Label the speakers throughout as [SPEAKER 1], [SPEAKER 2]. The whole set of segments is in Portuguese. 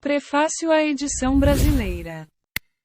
[SPEAKER 1] Prefácio à edição brasileira.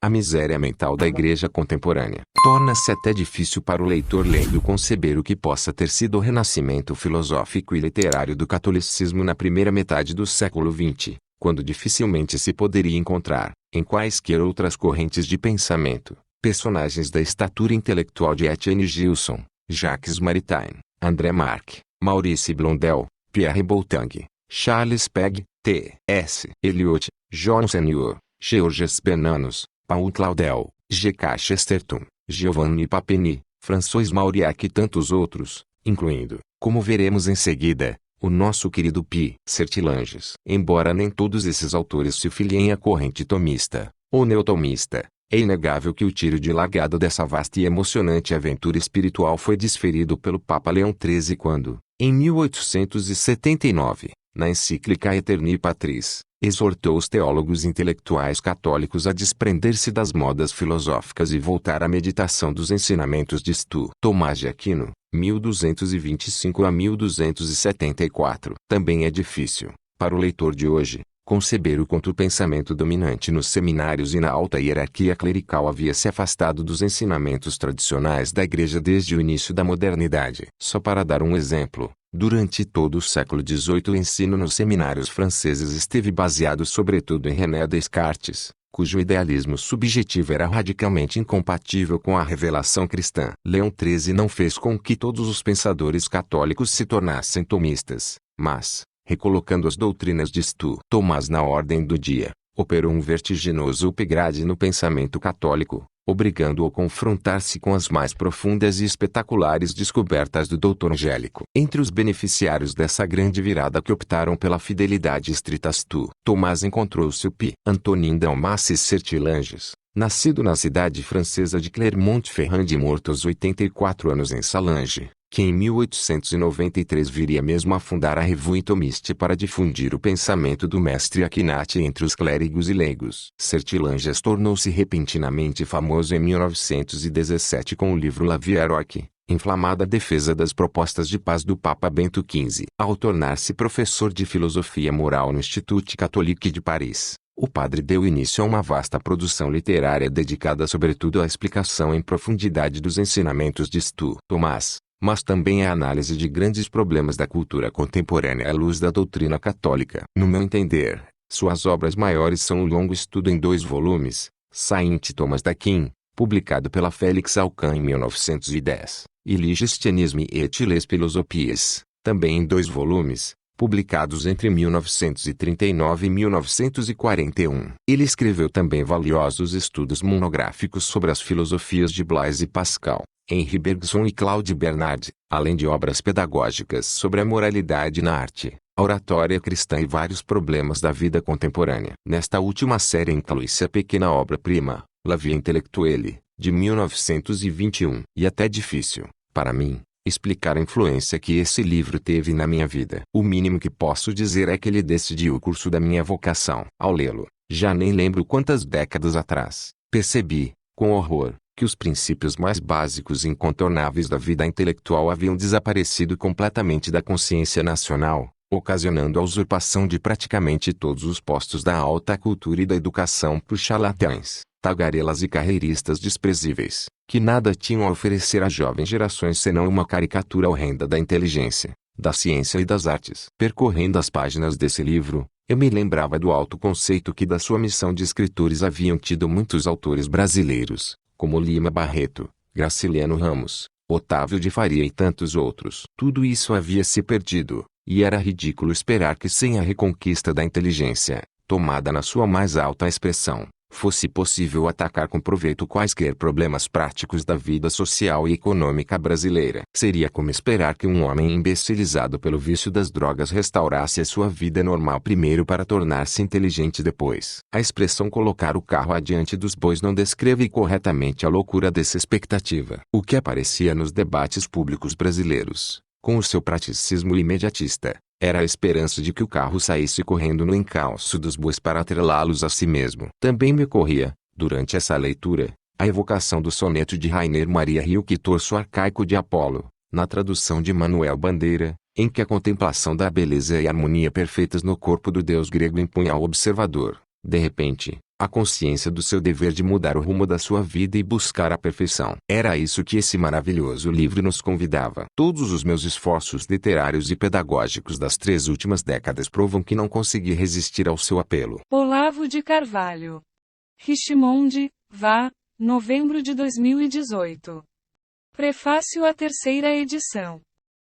[SPEAKER 2] A miséria mental da Igreja contemporânea torna-se até difícil para o leitor leigo conceber o que possa ter sido o renascimento filosófico e literário do catolicismo na primeira metade do século XX, quando dificilmente se poderia encontrar, em quaisquer outras correntes de pensamento, personagens da estatura intelectual de Etienne Gilson, Jacques Maritain, André Marc, Maurice Blondel, Pierre Boultang, Charles Pegg, T.S. Eliot, John Senior, Georges Bernanos, Paul Claudel, G.K. Chesterton, Giovanni Papini, François Mauriac e tantos outros, incluindo, como veremos em seguida, o nosso querido P. Sertilanges. Embora nem todos esses autores se filiem à corrente tomista, ou neotomista, é inegável que o tiro de largada dessa vasta e emocionante aventura espiritual foi desferido pelo Papa Leão XIII quando, em 1879, na encíclica Aeterni Patris, exortou os teólogos intelectuais católicos a desprender-se das modas filosóficas e voltar à meditação dos ensinamentos de Stu Tomás de Aquino, 1225 a 1274. Também é difícil, para o leitor de hoje, conceber o quanto o pensamento dominante nos seminários e na alta hierarquia clerical havia se afastado dos ensinamentos tradicionais da Igreja desde o início da modernidade. Só para dar um exemplo, durante todo o século XVIII o ensino nos seminários franceses esteve baseado sobretudo em René Descartes, cujo idealismo subjetivo era radicalmente incompatível com a revelação cristã. Leão XIII não fez com que todos os pensadores católicos se tornassem tomistas, mas, recolocando as doutrinas de Stu Tomás na ordem do dia, operou um vertiginoso upgrade no pensamento católico, obrigando-o a confrontar-se com as mais profundas e espetaculares descobertas do Dr. Angélico. Entre os beneficiários dessa grande virada que optaram pela fidelidade estrita a Stu Tomás encontrou-se o P. Antonin Dalmacis Sertilanges, nascido na cidade francesa de Clermont-Ferrand e morto aos 84 anos em Salange, que em 1893 viria mesmo a fundar a Revue Thomiste para difundir o pensamento do mestre Akinati entre os clérigos e leigos. Sertilanges tornou-se repentinamente famoso em 1917 com o livro La Vie Heroique, inflamada defesa das propostas de paz do Papa Bento XV. Ao tornar-se professor de filosofia moral no Institut Catholique de Paris, o padre deu início a uma vasta produção literária dedicada sobretudo à explicação em profundidade dos ensinamentos de Stu Tomás, mas também à análise de grandes problemas da cultura contemporânea à luz da doutrina católica. No meu entender, suas obras maiores são o longo estudo em 2 volumes, Saint Thomas d'Aquin, publicado pela Félix Alcan em 1910, e Ligistianisme et les Philosophies, também em 2 volumes, publicados entre 1939 e 1941. Ele escreveu também valiosos estudos monográficos sobre as filosofias de Blaise Pascal, Henri Bergson e Claude Bernard, além de obras pedagógicas sobre a moralidade na arte, a oratória cristã e vários problemas da vida contemporânea. Nesta última série inclui-se a pequena obra-prima, La Vie Intellectuelle, de 1921. E até difícil, para mim, explicar a influência que esse livro teve na minha vida. O mínimo que posso dizer é que ele decidiu o curso da minha vocação. Ao lê-lo, já nem lembro quantas décadas atrás, percebi, com horror, que os princípios mais básicos e incontornáveis da vida intelectual haviam desaparecido completamente da consciência nacional, ocasionando a usurpação de praticamente todos os postos da alta cultura e da educação por charlatães, tagarelas e carreiristas desprezíveis, que nada tinham a oferecer às jovens gerações senão uma caricatura horrenda da inteligência, da ciência e das artes. Percorrendo as páginas desse livro, eu me lembrava do alto conceito que da sua missão de escritores haviam tido muitos autores brasileiros, como Lima Barreto, Graciliano Ramos, Otávio de Faria e tantos outros. Tudo isso havia se perdido, e era ridículo esperar que sem a reconquista da inteligência, tomada na sua mais alta expressão, fosse possível atacar com proveito quaisquer problemas práticos da vida social e econômica brasileira. Seria como esperar que um homem imbecilizado pelo vício das drogas restaurasse a sua vida normal primeiro para tornar-se inteligente depois. A expressão colocar o carro adiante dos bois não descreve corretamente a loucura dessa expectativa. O que aparecia nos debates públicos brasileiros, com o seu praticismo imediatista, era a esperança de que o carro saísse correndo no encalço dos bois para atrelá-los a si mesmo. Também me ocorria, durante essa leitura, a evocação do soneto de Rainer Maria Rilke Torso Arcaico de Apolo, na tradução de Manuel Bandeira, em que a contemplação da beleza e harmonia perfeitas no corpo do deus grego impunha ao observador, De repente, a consciência do seu dever de mudar o rumo da sua vida e buscar a perfeição. Era a isso que esse maravilhoso livro nos convidava. Todos os meus esforços literários e pedagógicos das 3 últimas décadas provam que não consegui resistir ao seu apelo.
[SPEAKER 1] Olavo de Carvalho. Richmond, VA, novembro de 2018. Prefácio à 3ª edição.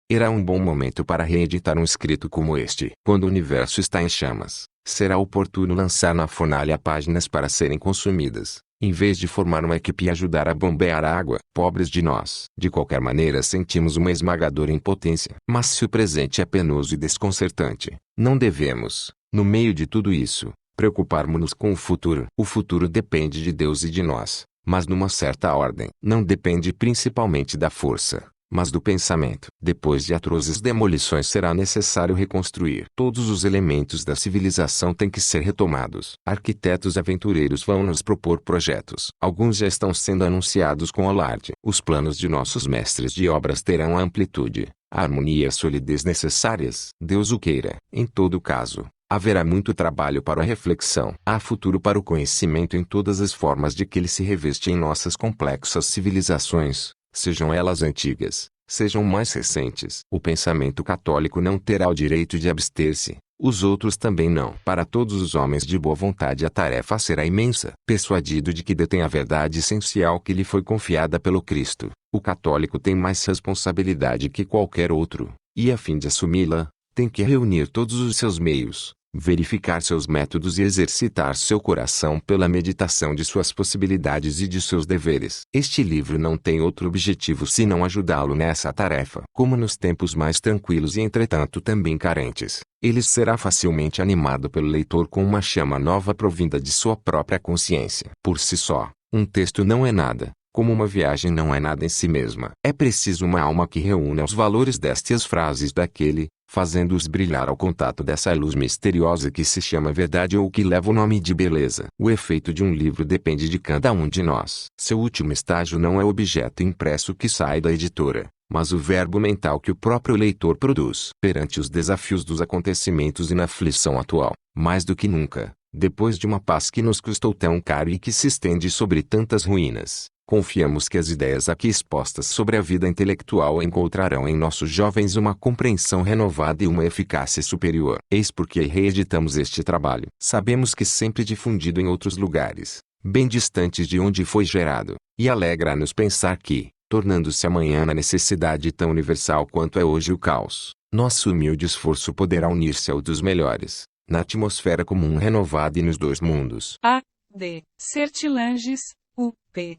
[SPEAKER 2] Era um bom momento para reeditar um escrito como este. Quando o universo está em chamas, será oportuno lançar na fornalha páginas para serem consumidas, em vez de formar uma equipe e ajudar a bombear a água. Pobres de nós. De qualquer maneira sentimos uma esmagadora impotência. Mas se o presente é penoso e desconcertante, não devemos, no meio de tudo isso, preocuparmos-nos com o futuro. O futuro depende de Deus e de nós, mas numa certa ordem. Não depende principalmente da força, mas do pensamento. Depois de atrozes demolições será necessário reconstruir. Todos os elementos da civilização têm que ser retomados. Arquitetos aventureiros vão nos propor projetos. Alguns já estão sendo anunciados com alarde. Os planos de nossos mestres de obras terão a amplitude, a harmonia e a solidez necessárias. Deus o queira. Em todo caso, haverá muito trabalho para a reflexão. Há futuro para o conhecimento em todas as formas de que ele se reveste em nossas complexas civilizações, sejam elas antigas, sejam mais recentes. O pensamento católico não terá o direito de abster-se, os outros também não. Para todos os homens de boa vontade a tarefa será imensa. Persuadido de que detém a verdade essencial que lhe foi confiada pelo Cristo, o católico tem mais responsabilidade que qualquer outro, e a fim de assumi-la, tem que reunir todos os seus meios, verificar seus métodos e exercitar seu coração pela meditação de suas possibilidades e de seus deveres. Este livro não tem outro objetivo senão ajudá-lo nessa tarefa. Como nos tempos mais tranquilos e entretanto também carentes, ele será facilmente animado pelo leitor com uma chama nova provinda de sua própria consciência. Por si só, um texto não é nada, como uma viagem não é nada em si mesma. É preciso uma alma que reúna os valores destas frases daquele, fazendo-os brilhar ao contato dessa luz misteriosa que se chama verdade ou que leva o nome de beleza. O efeito de um livro depende de cada um de nós. Seu último estágio não é o objeto impresso que sai da editora, mas o verbo mental que o próprio leitor produz. Perante os desafios dos acontecimentos e na aflição atual, mais do que nunca, depois de uma paz que nos custou tão caro e que se estende sobre tantas ruínas, confiamos que as ideias aqui expostas sobre a vida intelectual encontrarão em nossos jovens uma compreensão renovada e uma eficácia superior. Eis porque reeditamos este trabalho. Sabemos que sempre difundido em outros lugares, bem distantes de onde foi gerado, e alegra-nos pensar que, tornando-se amanhã na necessidade tão universal quanto é hoje o caos, nosso humilde esforço poderá unir-se ao dos melhores, na atmosfera comum renovada e nos 2 mundos.
[SPEAKER 1] A. D. Sertilanges, U.P.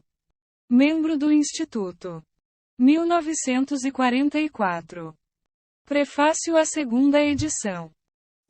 [SPEAKER 1] Membro do Instituto. 1944. Prefácio à 2ª edição.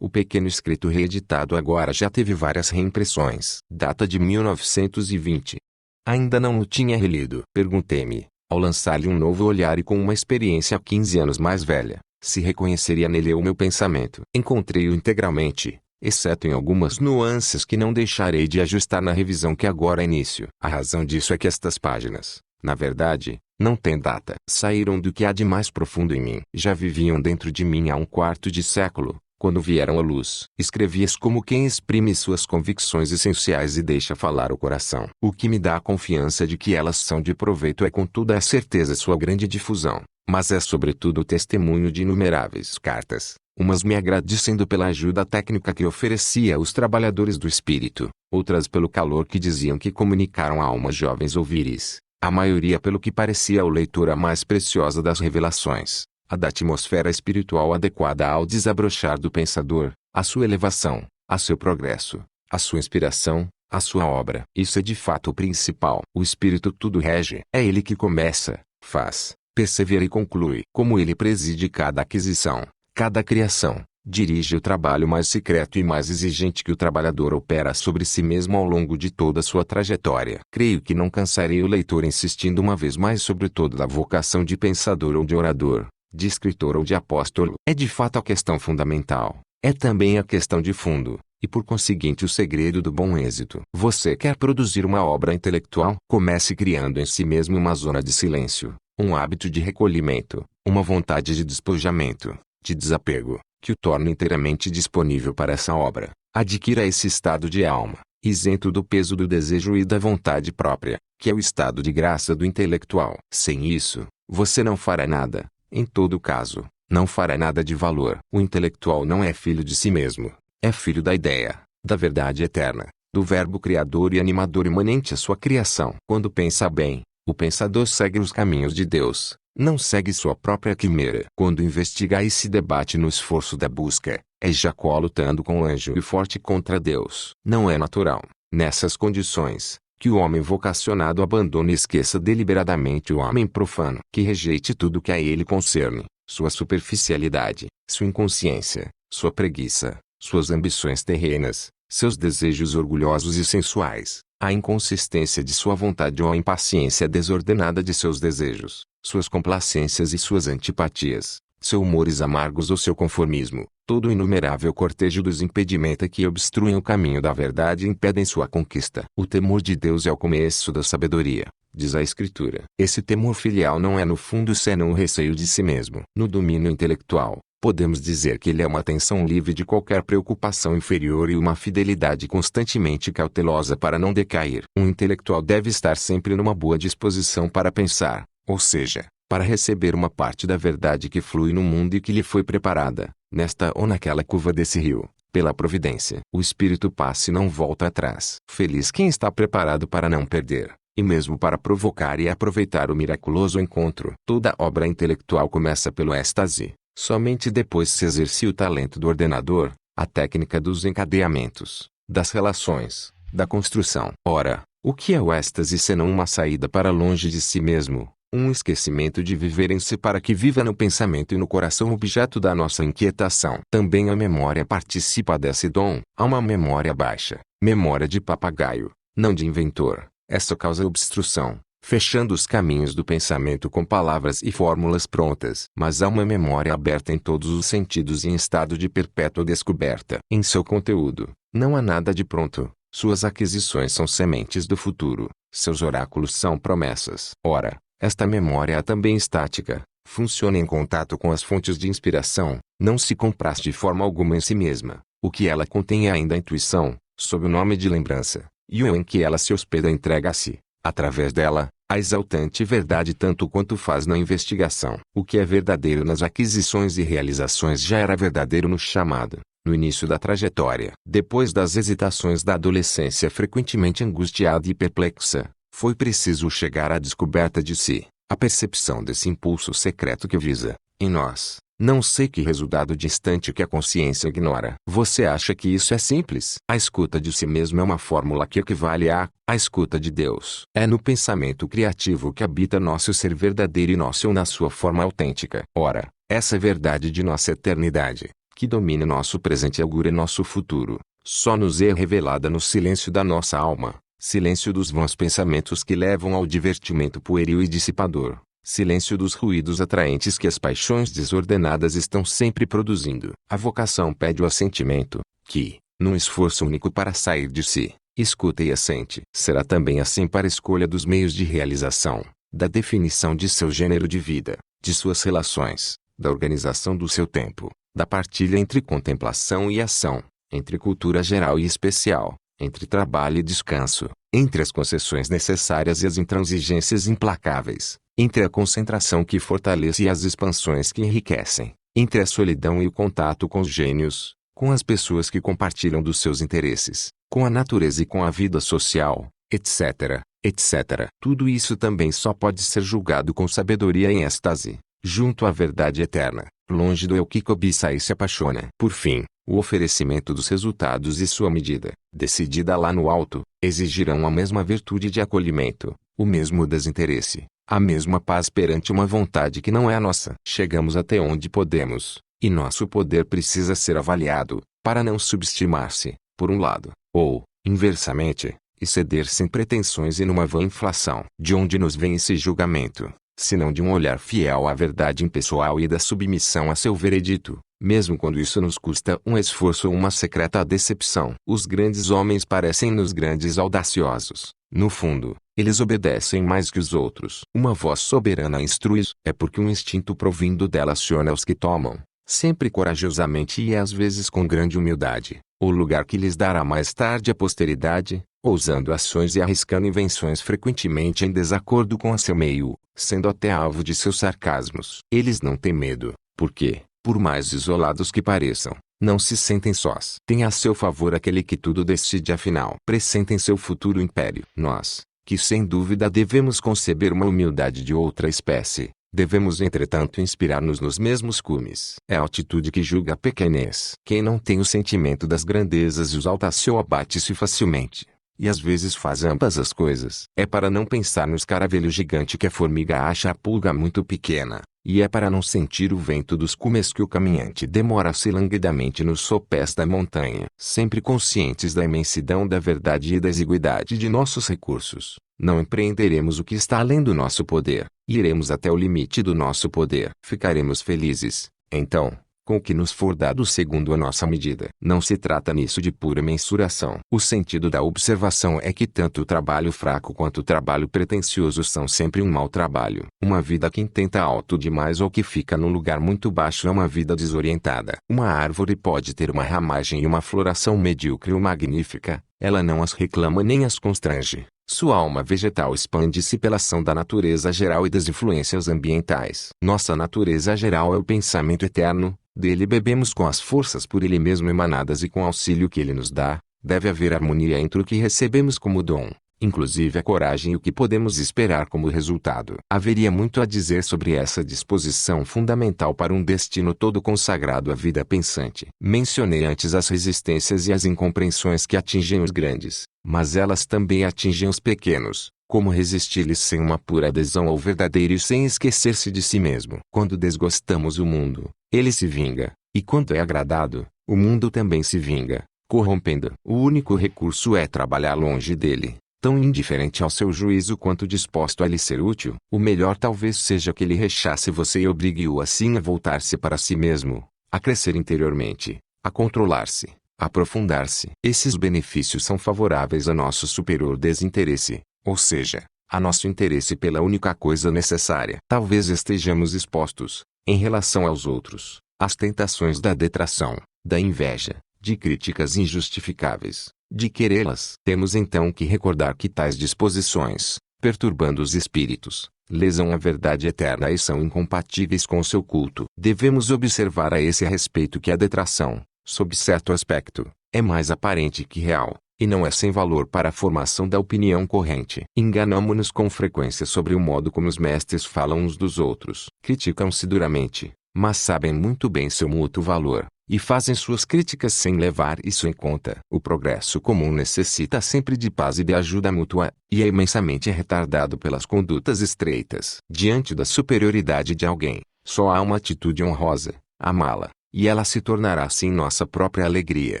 [SPEAKER 2] O pequeno escrito reeditado agora já teve várias reimpressões. Data de 1920. Ainda não o tinha relido. Perguntei-me, ao lançar-lhe um novo olhar e com uma experiência 15 anos mais velha, se reconheceria nele o meu pensamento. Encontrei-o integralmente, exceto em algumas nuances que não deixarei de ajustar na revisão que agora inicio. A razão disso é que estas páginas, na verdade, não têm data. Saíram do que há de mais profundo em mim. Já viviam dentro de mim há um quarto de século, quando vieram à luz. Escrevi-as como quem exprime suas convicções essenciais e deixa falar o coração. O que me dá a confiança de que elas são de proveito é com toda a certeza sua grande difusão, mas é sobretudo o testemunho de inumeráveis cartas, umas me agradecendo pela ajuda técnica que oferecia aos trabalhadores do espírito, outras pelo calor que diziam que comunicaram a almas jovens ou viris, a maioria pelo que parecia ao leitor a mais preciosa das revelações, a da atmosfera espiritual adequada ao desabrochar do pensador, a sua elevação, a seu progresso, a sua inspiração, a sua obra. Isso é de fato o principal. O espírito tudo rege. É ele que começa, faz, persevera e conclui. Como ele preside cada aquisição, cada criação, dirige o trabalho mais secreto e mais exigente que o trabalhador opera sobre si mesmo ao longo de toda a sua trajetória. Creio que não cansarei o leitor insistindo uma vez mais sobre toda a vocação de pensador ou de orador, de escritor ou de apóstolo. É de fato a questão fundamental. É também a questão de fundo, e por conseguinte o segredo do bom êxito. Você quer produzir uma obra intelectual? Comece criando em si mesmo uma zona de silêncio, um hábito de recolhimento, uma vontade de despojamento, de desapego, que o torne inteiramente disponível para essa obra. Adquira esse estado de alma, isento do peso do desejo e da vontade própria, que é o estado de graça do intelectual. Sem isso, você não fará nada. Em todo caso, não fará nada de valor. O intelectual não é filho de si mesmo. É filho da ideia, da verdade eterna, do verbo criador e animador imanente à sua criação. Quando pensa bem, o pensador segue os caminhos de Deus, não segue sua própria quimera. Quando investiga e se debate no esforço da busca, é Jacó lutando com o anjo e forte contra Deus. Não é natural, nessas condições, que o homem vocacionado abandone e esqueça deliberadamente o homem profano, que rejeite tudo que a ele concerne, sua superficialidade, sua inconsciência, sua preguiça, suas ambições terrenas, seus desejos orgulhosos e sensuais, a inconsistência de sua vontade ou a impaciência desordenada de seus desejos, suas complacências e suas antipatias, seus humores amargos ou seu conformismo, todo o inumerável cortejo dos impedimentos que obstruem o caminho da verdade e impedem sua conquista. O temor de Deus é o começo da sabedoria, diz a Escritura. Esse temor filial não é no fundo senão o receio de si mesmo. No domínio intelectual, podemos dizer que ele é uma atenção livre de qualquer preocupação inferior e uma fidelidade constantemente cautelosa para não decair. Um intelectual deve estar sempre numa boa disposição para pensar, ou seja, para receber uma parte da verdade que flui no mundo e que lhe foi preparada, nesta ou naquela curva desse rio, pela providência. O espírito passa e não volta atrás. Feliz quem está preparado para não perder, e mesmo para provocar e aproveitar o miraculoso encontro. Toda obra intelectual começa pelo êxtase. Somente depois se exercia o talento do ordenador, a técnica dos encadeamentos, das relações, da construção. Ora, o que é o êxtase senão uma saída para longe de si mesmo, um esquecimento de viver em si para que viva no pensamento e no coração objeto da nossa inquietação. Também a memória participa desse dom. Há uma memória baixa, memória de papagaio, não de inventor. Essa causa obstrução, fechando os caminhos do pensamento com palavras e fórmulas prontas. Mas há uma memória aberta em todos os sentidos e em estado de perpétua descoberta. Em seu conteúdo, não há nada de pronto. Suas aquisições são sementes do futuro. Seus oráculos são promessas. Ora, esta memória é também estática. Funciona em contato com as fontes de inspiração. Não se compraz de forma alguma em si mesma. O que ela contém é ainda a intuição, sob o nome de lembrança. E o em que ela se hospeda entrega-se, através dela, a exaltante verdade tanto quanto faz na investigação. O que é verdadeiro nas aquisições e realizações já era verdadeiro no chamado, no início da trajetória. Depois das hesitações da adolescência frequentemente angustiada e perplexa, foi preciso chegar à descoberta de si, a percepção desse impulso secreto que visa, em nós, não sei que resultado distante que a consciência ignora. Você acha que isso é simples? A escuta de si mesmo é uma fórmula que equivale a escuta de Deus. É no pensamento criativo que habita nosso ser verdadeiro e nosso eu na sua forma autêntica. Ora, essa verdade de nossa eternidade, que domina nosso presente e augura nosso futuro, só nos é revelada no silêncio da nossa alma. Silêncio dos vãos pensamentos que levam ao divertimento pueril e dissipador. Silêncio dos ruídos atraentes que as paixões desordenadas estão sempre produzindo. A vocação pede o assentimento, que, num esforço único para sair de si, escuta e assente. Será também assim para a escolha dos meios de realização, da definição de seu gênero de vida, de suas relações, da organização do seu tempo, da partilha entre contemplação e ação, entre cultura geral e especial, entre trabalho e descanso, entre as concessões necessárias e as intransigências implacáveis, entre a concentração que fortalece e as expansões que enriquecem, entre a solidão e o contato com os gênios, com as pessoas que compartilham dos seus interesses, com a natureza e com a vida social, etc., etc. Tudo isso também só pode ser julgado com sabedoria em êxtase, junto à verdade eterna, longe do eu que cobiça e se apaixona. Por fim, o oferecimento dos resultados e sua medida, decidida lá no alto, exigirão a mesma virtude de acolhimento, o mesmo desinteresse, a mesma paz perante uma vontade que não é a nossa. Chegamos até onde podemos, e nosso poder precisa ser avaliado, para não subestimar-se, por um lado, ou, inversamente, exceder sem pretensões e numa vã inflação. De onde nos vem esse julgamento, senão de um olhar fiel à verdade impessoal e da submissão a seu veredito, mesmo quando isso nos custa um esforço ou uma secreta decepção. Os grandes homens parecem-nos grandes audaciosos. No fundo, eles obedecem mais que os outros. Uma voz soberana instrui-os. É porque um instinto provindo dela aciona os que tomam, sempre corajosamente e às vezes com grande humildade, o lugar que lhes dará mais tarde a posteridade, ousando ações e arriscando invenções frequentemente em desacordo com o seu meio, sendo até alvo de seus sarcasmos. Eles não têm medo, porque, por mais isolados que pareçam, não se sentem sós. Tem a seu favor aquele que tudo decide afinal. Pressentem seu futuro império. Nós, que sem dúvida devemos conceber uma humildade de outra espécie, devemos entretanto inspirar-nos nos mesmos cumes. É a altitude que julga a pequenez. Quem não tem o sentimento das grandezas exalta-se ou abate-se facilmente. E às vezes faz ambas as coisas. É para não pensar no escaravelho gigante que a formiga acha a pulga muito pequena, e é para não sentir o vento dos cumes que o caminhante demora-se languidamente nos sopés da montanha. Sempre conscientes da imensidão da verdade e da exiguidade de nossos recursos, não empreenderemos o que está além do nosso poder, e iremos até o limite do nosso poder. Ficaremos felizes, então, com o que nos for dado segundo a nossa medida. Não se trata nisso de pura mensuração. O sentido da observação é que tanto o trabalho fraco quanto o trabalho pretensioso são sempre um mau trabalho. Uma vida que intenta alto demais ou que fica num lugar muito baixo é uma vida desorientada. Uma árvore pode ter uma ramagem e uma floração medíocre ou magnífica, ela não as reclama nem as constrange. Sua alma vegetal expande-se pela ação da natureza geral e das influências ambientais. Nossa natureza geral é o pensamento eterno, dele bebemos com as forças por ele mesmo emanadas e com o auxílio que ele nos dá. Deve haver harmonia entre o que recebemos como dom, inclusive a coragem, e o que podemos esperar como resultado. Haveria muito a dizer sobre essa disposição fundamental para um destino todo consagrado à vida pensante. Mencionei antes as resistências e as incompreensões que atingem os grandes, mas elas também atingem os pequenos. Como resistir-lhes sem uma pura adesão ao verdadeiro e sem esquecer-se de si mesmo? Quando desgostamos o mundo, ele se vinga, e quando é agradado, o mundo também se vinga, corrompendo. O único recurso é trabalhar longe dele, tão indiferente ao seu juízo quanto disposto a lhe ser útil. O melhor talvez seja que ele rechace você e obrigue-o assim a voltar-se para si mesmo, a crescer interiormente, a controlar-se, a aprofundar-se. Esses benefícios são favoráveis a nosso superior desinteresse, ou seja, a nosso interesse pela única coisa necessária. Talvez estejamos expostos, em relação aos outros, às tentações da detração, da inveja, de críticas injustificáveis, de querê-las. Temos então que recordar que tais disposições, perturbando os espíritos, lesam a verdade eterna e são incompatíveis com o seu culto. Devemos observar a esse respeito que a detração, sob certo aspecto, é mais aparente que real, e não é sem valor para a formação da opinião corrente. Enganamo-nos com frequência sobre o modo como os mestres falam uns dos outros. Criticam-se duramente, mas sabem muito bem seu mútuo valor, e fazem suas críticas sem levar isso em conta. O progresso comum necessita sempre de paz e de ajuda mútua, e é imensamente retardado pelas condutas estreitas. Diante da superioridade de alguém, só há uma atitude honrosa: amá-la, e ela se tornará assim nossa própria alegria,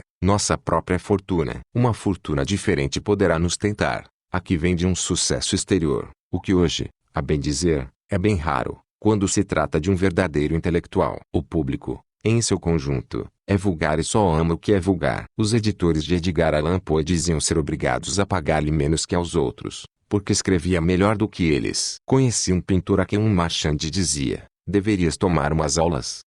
[SPEAKER 2] nossa própria fortuna. Uma fortuna diferente poderá nos tentar, a que vem de um sucesso exterior, o que hoje, a bem dizer, é bem raro, quando se trata de um verdadeiro intelectual. O público, em seu conjunto, é vulgar e só ama o que é vulgar. Os editores de Edgar Allan Poe diziam ser obrigados a pagar-lhe menos que aos outros, porque escrevia melhor do que eles. Conheci um pintor a quem um marchande dizia: deverias tomar umas aulas.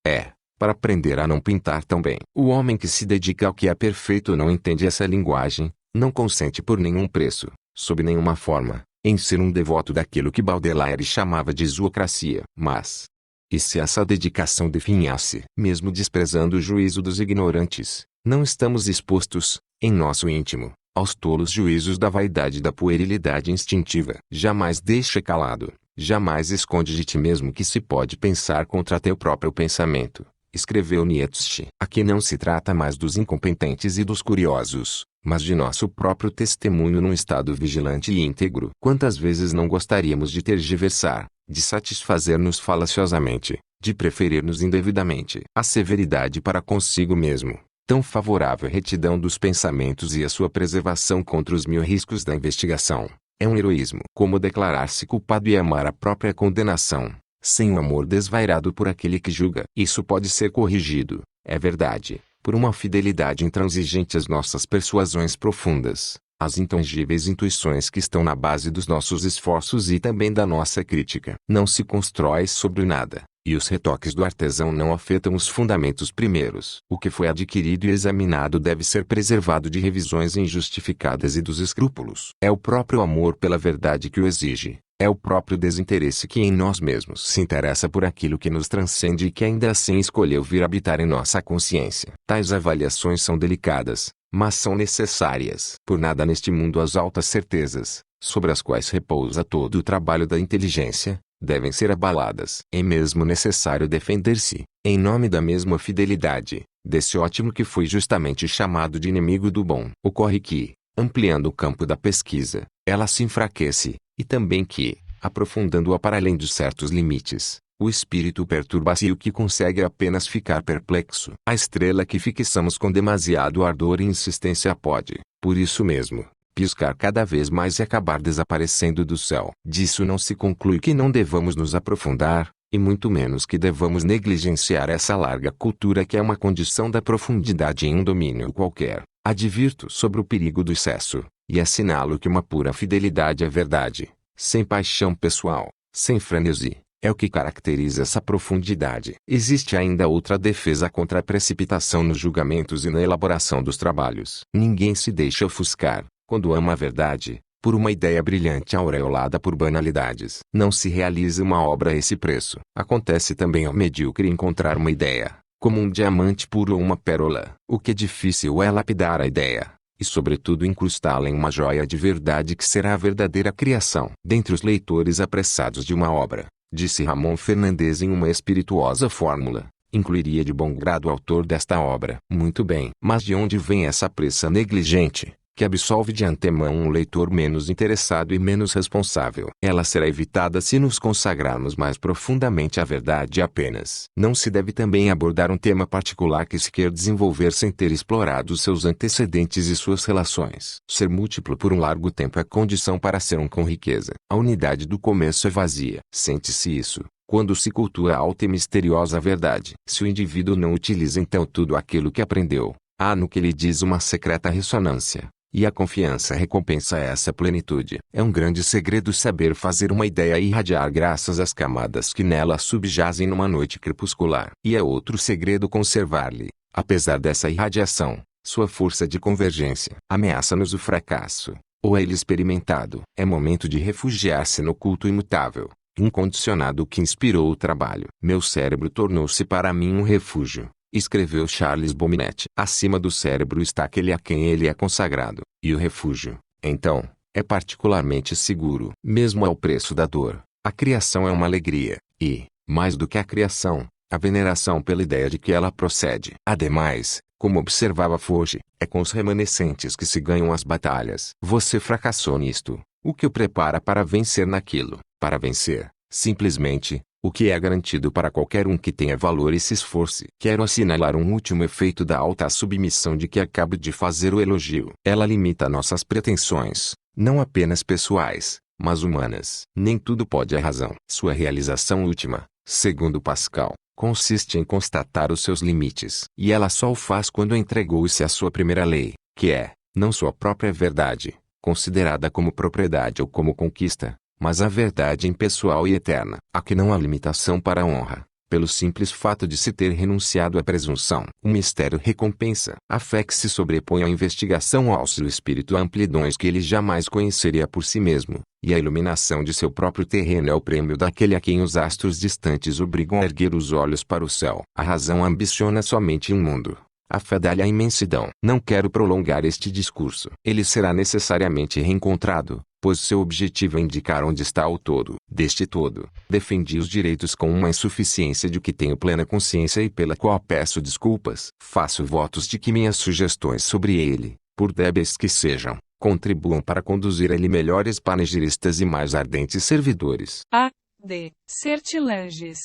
[SPEAKER 2] Para aprender a não pintar tão bem. O homem que se dedica ao que é perfeito não entende essa linguagem, não consente por nenhum preço, sob nenhuma forma, em ser um devoto daquilo que Baudelaire chamava de zoocracia. Mas, e se essa dedicação definhasse, mesmo desprezando o juízo dos ignorantes, não estamos expostos, em nosso íntimo, aos tolos juízos da vaidade e da puerilidade instintiva. Jamais deixa calado, jamais esconde de ti mesmo que se pode pensar contra teu próprio pensamento. Escreveu Nietzsche. Aqui não se trata mais dos incompetentes e dos curiosos, mas de nosso próprio testemunho num estado vigilante e íntegro. Quantas vezes não gostaríamos de tergiversar, de satisfazer-nos falaciosamente, de preferir-nos indevidamente. A severidade para consigo mesmo, tão favorável à retidão dos pensamentos e à sua preservação contra os mil riscos da investigação, é um heroísmo. Como declarar-se culpado e amar a própria condenação, sem o amor desvairado por aquele que julga. Isso pode ser corrigido, é verdade, por uma fidelidade intransigente às nossas persuasões profundas, as intangíveis intuições que estão na base dos nossos esforços e também da nossa crítica. Não se constrói sobre nada, e os retoques do artesão não afetam os fundamentos primeiros. O que foi adquirido e examinado deve ser preservado de revisões injustificadas e dos escrúpulos. É o próprio amor pela verdade que o exige. É o próprio desinteresse que em nós mesmos se interessa por aquilo que nos transcende e que ainda assim escolheu vir habitar em nossa consciência. Tais avaliações são delicadas, mas são necessárias. Por nada neste mundo as altas certezas, sobre as quais repousa todo o trabalho da inteligência, devem ser abaladas. É mesmo necessário defender-se, em nome da mesma fidelidade, desse ótimo que foi justamente chamado de inimigo do bom. Ocorre que, ampliando o campo da pesquisa, ela se enfraquece, e também que, aprofundando-a para além de certos limites, o espírito perturba-se e o que consegue apenas ficar perplexo. A estrela que fixamos com demasiado ardor e insistência pode, por isso mesmo, piscar cada vez mais e acabar desaparecendo do céu. Disso não se conclui que não devamos nos aprofundar, e muito menos que devamos negligenciar essa larga cultura que é uma condição da profundidade em um domínio qualquer. Advirto sobre o perigo do excesso, e assinalo que uma pura fidelidade à verdade, sem paixão pessoal, sem frenesi, é o que caracteriza essa profundidade. Existe ainda outra defesa contra a precipitação nos julgamentos e na elaboração dos trabalhos. Ninguém se deixa ofuscar, quando ama a verdade, por uma ideia brilhante aureolada por banalidades. Não se realiza uma obra a esse preço. Acontece também ao medíocre encontrar uma ideia, como um diamante puro ou uma pérola. O que é difícil é lapidar a ideia, e sobretudo incrustá-la em uma joia de verdade que será a verdadeira criação. Dentre os leitores apressados de uma obra, disse Ramon Fernandes em uma espirituosa fórmula, incluiria de bom grado o autor desta obra. Muito bem. Mas de onde vem essa pressa negligente, que absolve de antemão um leitor menos interessado e menos responsável? Ela será evitada se nos consagrarmos mais profundamente à verdade apenas. Não se deve também abordar um tema particular que se quer desenvolver sem ter explorado seus antecedentes e suas relações. Ser múltiplo por um largo tempo é condição para ser um com riqueza. A unidade do começo é vazia. Sente-se isso quando se cultua a alta e misteriosa verdade. Se o indivíduo não utiliza então tudo aquilo que aprendeu, há no que ele diz uma secreta ressonância. E a confiança recompensa essa plenitude. É um grande segredo saber fazer uma ideia irradiar graças às camadas que nela subjazem numa noite crepuscular. E é outro segredo conservar-lhe, apesar dessa irradiação, sua força de convergência. Ameaça-nos o fracasso, ou é ele experimentado. É momento de refugiar-se no culto imutável, incondicionado que inspirou o trabalho. Meu cérebro tornou-se para mim um refúgio, escreveu Charles Bominet. Acima do cérebro está aquele a quem ele é consagrado, e o refúgio, então, é particularmente seguro. Mesmo ao preço da dor, a criação é uma alegria, e, mais do que a criação, a veneração pela ideia de que ela procede. Ademais, como observava Fouché, é com os remanescentes que se ganham as batalhas. Você fracassou nisto, o que o prepara para vencer naquilo? Para vencer, simplesmente, o que é garantido para qualquer um que tenha valor e se esforce. Quero assinalar um último efeito da alta submissão de que acabo de fazer o elogio. Ela limita nossas pretensões, não apenas pessoais, mas humanas. Nem tudo pode a razão. Sua realização última, segundo Pascal, consiste em constatar os seus limites. E ela só o faz quando entregou-se à sua primeira lei, que é, não sua própria verdade, considerada como propriedade ou como conquista, mas a verdade impessoal e eterna. Aqui não há limitação para a honra, pelo simples fato de se ter renunciado à presunção. O mistério recompensa. A fé que se sobrepõe à investigação ao seu espírito a amplidões que ele jamais conheceria por si mesmo, e a iluminação de seu próprio terreno é o prêmio daquele a quem os astros distantes obrigam a erguer os olhos para o céu. A razão ambiciona somente um mundo. A fé dá-lhe a imensidão. Não quero prolongar este discurso. Ele será necessariamente reencontrado, pois seu objetivo é indicar onde está o todo. Deste todo, defendi os direitos com uma insuficiência de que tenho plena consciência e pela qual peço desculpas. Faço votos de que minhas sugestões sobre ele, por débeis que sejam, contribuam para conduzir a ele melhores panegiristas e mais ardentes servidores.
[SPEAKER 1] A. D. Sertilanges.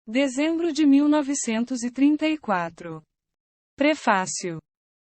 [SPEAKER 1] Dezembro de 1934. Prefácio.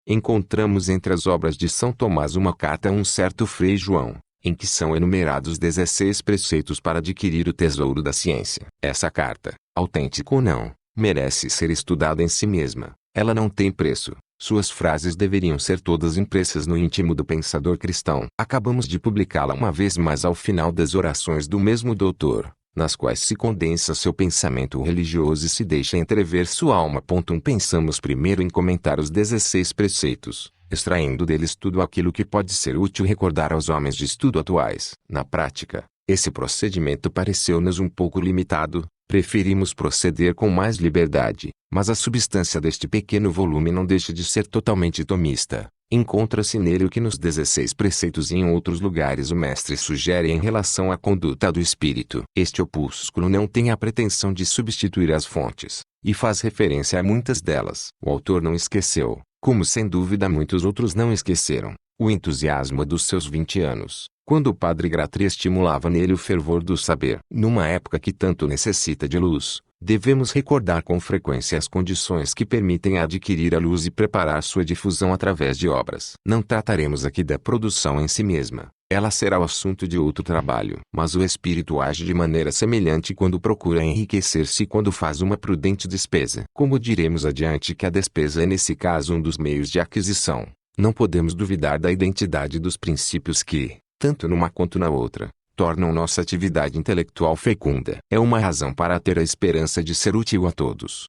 [SPEAKER 2] Encontramos entre as obras de São Tomás uma carta a um certo Frei João, em que são enumerados 16 preceitos para adquirir o tesouro da ciência. Essa carta, autêntica ou não, merece ser estudada em si mesma. Ela não tem preço, Suas frases deveriam ser todas impressas no íntimo do pensador cristão. Acabamos de publicá-la uma vez mais ao final das orações do mesmo doutor, nas quais se condensa seu pensamento religioso e se deixa entrever sua alma. Pensamos primeiro em comentar os 16 preceitos, extraindo deles tudo aquilo que pode ser útil recordar aos homens de estudo atuais. Na prática, esse procedimento pareceu-nos um pouco limitado. Preferimos proceder com mais liberdade, mas a substância deste pequeno volume não deixa de ser totalmente tomista. Encontra-se nele o que nos 16 preceitos e em outros lugares o mestre sugere em relação à conduta do espírito. Este opúsculo não tem a pretensão de substituir as fontes, e faz referência a muitas delas. O autor não esqueceu, como sem dúvida muitos outros não esqueceram, o entusiasmo dos seus 20 anos, quando o padre Gratry estimulava nele o fervor do saber. Numa época que tanto necessita de luz, devemos recordar com frequência as condições que permitem adquirir a luz e preparar sua difusão através de obras. Não trataremos aqui da produção em si mesma, ela será o assunto de outro trabalho. Mas o espírito age de maneira semelhante quando procura enriquecer-se e quando faz uma prudente despesa. Como diremos adiante que a despesa é nesse caso um dos meios de aquisição, não podemos duvidar da identidade dos princípios que, tanto numa quanto na outra, tornam nossa atividade intelectual fecunda. É uma razão para ter a esperança de ser útil a todos.